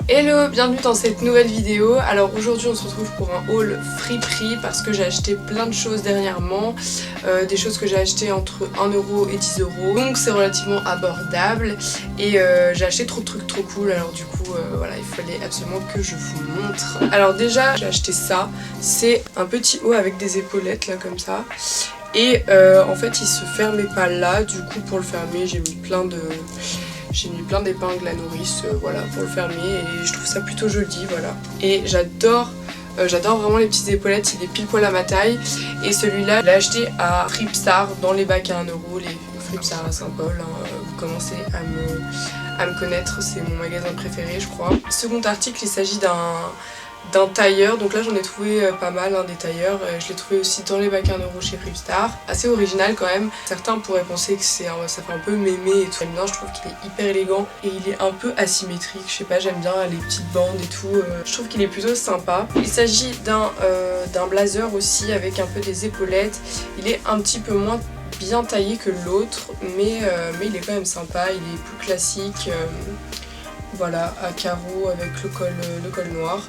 Hello, bienvenue dans cette nouvelle vidéo. Alors aujourd'hui on se retrouve pour un haul friperie parce que j'ai acheté plein de choses dernièrement, des choses que j'ai achetées entre 1€ et 10€, donc c'est relativement abordable et j'ai acheté trop de trucs trop cool. Alors du coup voilà, il fallait absolument que je vous montre. Alors déjà j'ai acheté ça, c'est un petit haut avec des épaulettes là comme ça. Et en fait il se fermait pas là, du coup pour le fermer j'ai mis plein d'épingles à nourrice voilà, pour le fermer, et je trouve ça plutôt joli, voilà. Et j'adore vraiment les petites épaulettes, c'est des pile poil à ma taille. Et celui-là je l'ai acheté à Fripstar dans les bacs à 1€, les Fripstar à Saint-Paul, hein. Vous commencez à me connaître, c'est mon magasin préféré je crois. Second article, il s'agit d'un tailleur, donc là j'en ai trouvé pas mal, hein, des tailleurs. Je l'ai trouvé aussi dans les bacs à 1€ chez Fripstar, assez original quand même. Certains pourraient penser que ça fait un peu mémé et tout, non, je trouve qu'il est hyper élégant et il est un peu asymétrique, je sais pas, j'aime bien les petites bandes et tout, je trouve qu'il est plutôt sympa. Il s'agit d'un blazer aussi avec un peu des épaulettes, il est un petit peu moins bien taillé que l'autre, mais il est quand même sympa, il est plus classique. Voilà, à carreaux avec le col noir.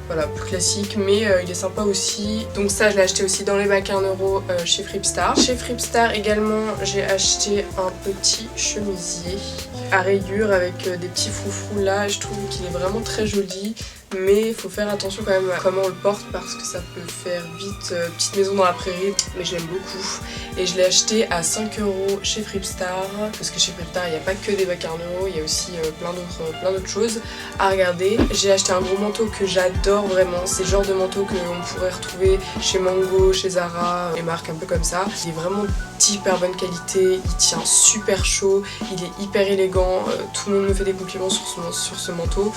Voilà, plus classique, mais il est sympa aussi. Donc ça, je l'ai acheté aussi dans les bacs à 1€ chez Fripstar. Chez Fripstar également, j'ai acheté un petit chemisier à rayures avec des petits froufrous là. Je trouve qu'il est vraiment très joli, mais il faut faire attention quand même à comment on le porte parce que ça peut faire vite petite maison dans la prairie, mais je l'aime beaucoup. Et je l'ai acheté à 5€ chez Fripstar, parce que chez Fripstar il n'y a pas que des bacs à 1€, il y a aussi plein d'autres choses à regarder. J'ai acheté un gros manteau que j'adore vraiment, c'est le genre de manteau qu'on pourrait retrouver chez Mango, chez Zara, les marques un peu comme ça. Il est vraiment d'hyper bonne qualité, il tient super chaud, il est hyper élégant, tout le monde me fait des compliments sur ce manteau.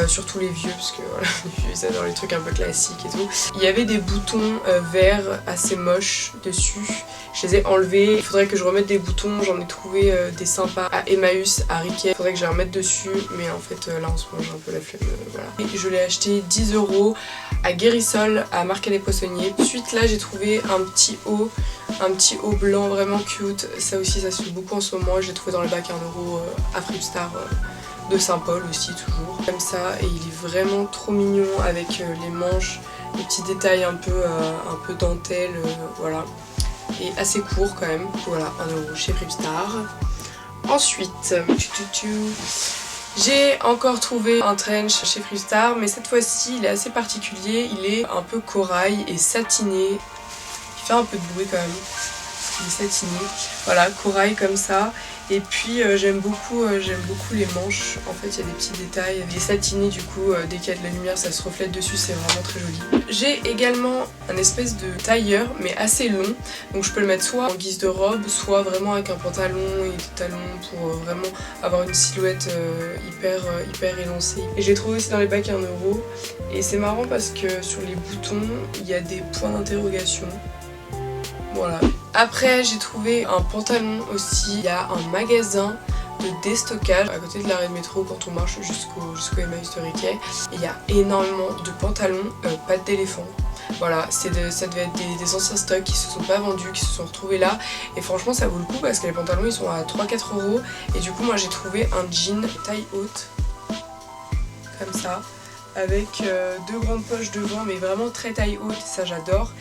Surtout les vieux, parce que voilà, les vieux ils adorent les trucs un peu classiques et tout. Il y avait des boutons verts assez moches dessus, je les ai enlevés. Il faudrait que je remette des boutons, j'en ai trouvé des sympas à Emmaüs, à Riquet. Il faudrait que je les remette dessus, mais en fait là en ce moment j'ai un peu la flemme, voilà. Et je l'ai acheté 10€ à Guérissol, à Marcadet des Poissonniers. Ensuite là j'ai trouvé un petit haut blanc vraiment cute. Ça aussi ça se fait beaucoup en ce moment, je l'ai trouvé dans le bac à 1€ à Fripstar. De Saint-Paul aussi toujours, comme ça, et il est vraiment trop mignon avec les manches, les petits détails un peu dentelle, voilà, et assez court quand même. Voilà, 1€ chez Fripstar. Ensuite, j'ai encore trouvé un trench chez Fripstar, mais cette fois-ci il est assez particulier, il est un peu corail et satiné, il fait un peu de bruit quand même. Il est satiné, voilà, corail comme ça. Et puis j'aime beaucoup les manches, en fait il y a des petits détails. Il est satiné du coup, dès qu'il y a de la lumière ça se reflète dessus, c'est vraiment très joli. J'ai également un espèce de tailleur mais assez long, donc je peux le mettre soit en guise de robe, soit vraiment avec un pantalon et des talons pour vraiment avoir une silhouette hyper élancée. Et j'ai trouvé aussi dans les bacs à 1€, et c'est marrant parce que sur les boutons il y a des points d'interrogation. Voilà. Après j'ai trouvé un pantalon aussi, il y a un magasin de déstockage à côté de l'arrêt de métro quand on marche jusqu'au Emmaüs de Riquet. Il y a énormément de pantalons pattes d'éléphant. Voilà, ça devait être des anciens stocks qui se sont pas vendus, qui se sont retrouvés là, et franchement ça vaut le coup parce que les pantalons ils sont à 3-4€, et du coup moi j'ai trouvé un jean taille haute comme ça, avec deux grandes poches devant, mais vraiment très taille haute, ça j'adore.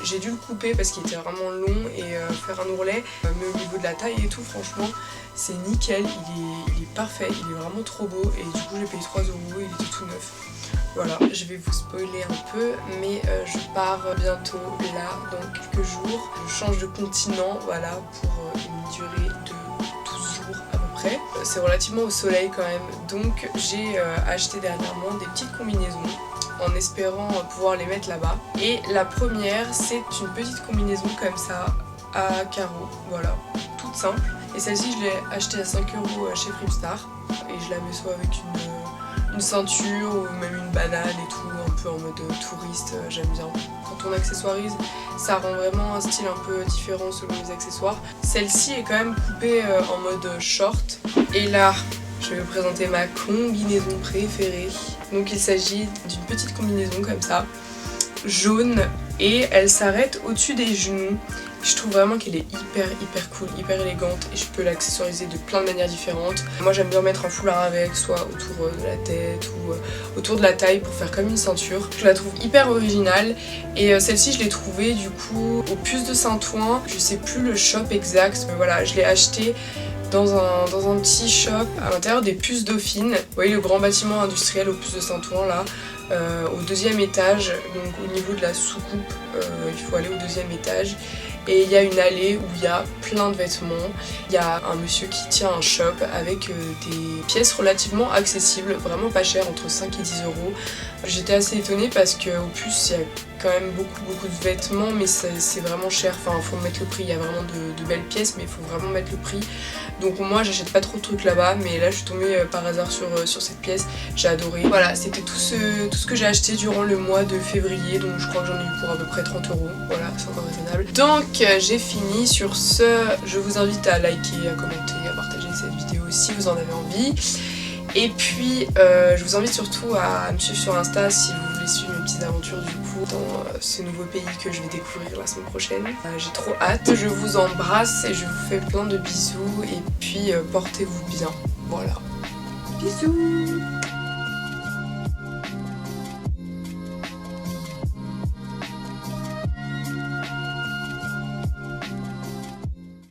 J'ai dû le couper parce qu'il était vraiment long et faire un ourlet, mais au niveau de la taille et tout, franchement c'est nickel, il est parfait, il est vraiment trop beau, et du coup j'ai payé 3€, il était tout neuf. Voilà, je vais vous spoiler un peu, mais je pars bientôt là, dans quelques jours. Je change de continent, voilà, pour une durée de 12 jours à peu près. C'est relativement au soleil quand même, donc j'ai acheté dernièrement des petites combinaisons en espérant pouvoir les mettre là-bas. Et la première, c'est une petite combinaison comme ça, à carreaux, voilà, toute simple. Et celle-ci, je l'ai achetée à 5€ chez Fripstar, et je la mets soit avec une ceinture ou même une banane et tout, un peu en mode touriste, j'aime bien. Quand on accessoirise, ça rend vraiment un style un peu différent selon les accessoires. Celle-ci est quand même coupée en mode short. Et là, je vais vous présenter ma combinaison préférée. Donc il s'agit d'une petite combinaison comme ça, jaune, et elle s'arrête au-dessus des genoux. Je trouve vraiment qu'elle est hyper cool, hyper élégante et je peux l'accessoriser de plein de manières différentes. Moi j'aime bien mettre un foulard avec, soit autour de la tête ou autour de la taille pour faire comme une ceinture. Je la trouve hyper originale et celle-ci je l'ai trouvée du coup au Puce de Saint-Ouen. Je sais plus le shop exact, mais voilà, je l'ai achetée dans un petit shop à l'intérieur des Puces Dauphine. Vous voyez le grand bâtiment industriel au Puce de Saint-Ouen là, au 2e étage, donc au niveau de la soucoupe, il faut aller au 2e étage. Et il y a une allée où il y a plein de vêtements. Il y a un monsieur qui tient un shop avec des pièces relativement accessibles, vraiment pas chères, entre 5 et 10 euros. J'étais assez étonnée parce qu'au Puce il y a quand même beaucoup de vêtements, mais c'est vraiment cher. Enfin, il faut mettre le prix. Il y a vraiment de belles pièces, mais il faut vraiment mettre le prix. Donc moi j'achète pas trop de trucs là-bas, mais là je suis tombée par hasard sur cette pièce. J'ai adoré. Voilà, c'était tout ce que j'ai acheté durant le mois de février, donc je crois que j'en ai eu pour à peu près 30 euros. Voilà, c'est encore raisonnable. Donc j'ai fini. Sur ce, je vous invite à liker, à commenter, à partager cette vidéo si vous en avez envie. Et puis je vous invite surtout à me suivre sur Insta si vous voulez suivre mes petites aventures du coup dans ce nouveau pays que je vais découvrir la semaine prochaine. J'ai trop hâte. Je vous embrasse et je vous fais plein de bisous et puis portez-vous bien. Voilà. Bisous.